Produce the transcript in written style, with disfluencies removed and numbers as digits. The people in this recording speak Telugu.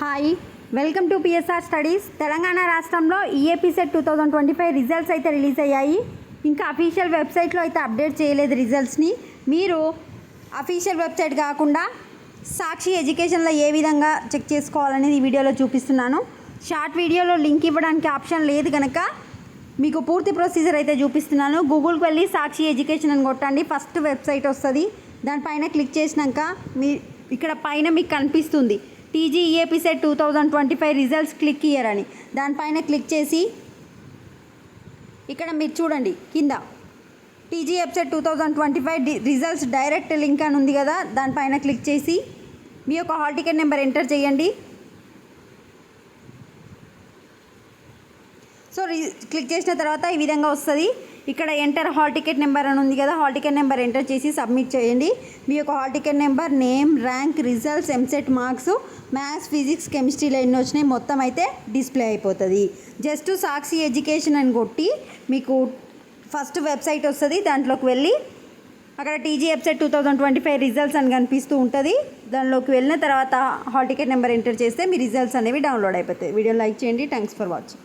Hi, welcome to PSR studies. Telangana రాష్ట్రంలో ఈఏపీ సెట్ 2025 రిజల్ట్స్ అయితే రిలీజ్ అయ్యాయి. ఇంకా అఫీషియల్ వెబ్సైట్లో అయితే అప్డేట్ చేయలేదు రిజల్ట్స్ని. మీరు అఫీషియల్ వెబ్సైట్ కాకుండా సాక్షి ఎడ్యుకేషన్లో ఏ విధంగా చెక్ చేసుకోవాలనేది ఈ వీడియోలో చూపిస్తున్నాను. షార్ట్ వీడియోలో లింక్ ఇవ్వడానికి ఆప్షన్ లేదు కనుక మీకు పూర్తి ప్రొసీజర్ అయితే చూపిస్తున్నాను. గూగుల్కి వెళ్ళి సాక్షి ఎడ్యుకేషన్ అని కొట్టండి, ఫస్ట్ వెబ్సైట్ వస్తుంది. దానిపైన క్లిక్ చేసినాక ఇక్కడ పైన మీకు కనిపిస్తుంది టీజీఈఏపీ సెట్ 2025 రిజల్ట్స్ క్లిక్ హియర్ అని. దానిపైన క్లిక్ చేసి ఇక్కడ మీరు చూడండి కింద టీజీఈఏపీ సెట్ 2025 రిజల్ట్స్ డైరెక్ట్ లింక్ అని ఉంది కదా, దానిపైన క్లిక్ చేసి మీ యొక్క హాల్ టికెట్ నెంబర్ ఎంటర్ చేయండి. సో క్లిక్ చేసిన తర్వాత ఈ విధంగా వస్తుంది. ఇక్కడ ఎంటర్ హాల్ టికెట్ నెంబర్ అని ఉంది కదా, హాల్ టికెట్ నెంబర్ ఎంటర్ చేసి సబ్మిట్ చేయండి. మీ యొక్క hall ticket number, name, rank, results, EAMCET marks, maths, physics, కెమిస్ట్రీలో ఎన్ని వచ్చినాయి మొత్తం అయితే డిస్ప్లే అయిపోతుంది. జస్ట్ సాక్షి ఎడ్యుకేషన్ అని కొట్టి మీకు ఫస్ట్ వెబ్సైట్ వస్తుంది. దాంట్లోకి వెళ్ళి అక్కడ టీజీఈఏపీ సెట్ 2025 రిజల్ట్స్ అని కనిపిస్తూ ఉంటుంది. దానిలోకి వెళ్ళిన తర్వాత హాల్ టికెట్ నెంబర్ ఎంటర్ చేస్తే మీ రిజల్ట్స్ అనేవి డౌన్లోడ్ అయిపోతాయి. వీడియో లైక్ చేయండి. Thanks for watching.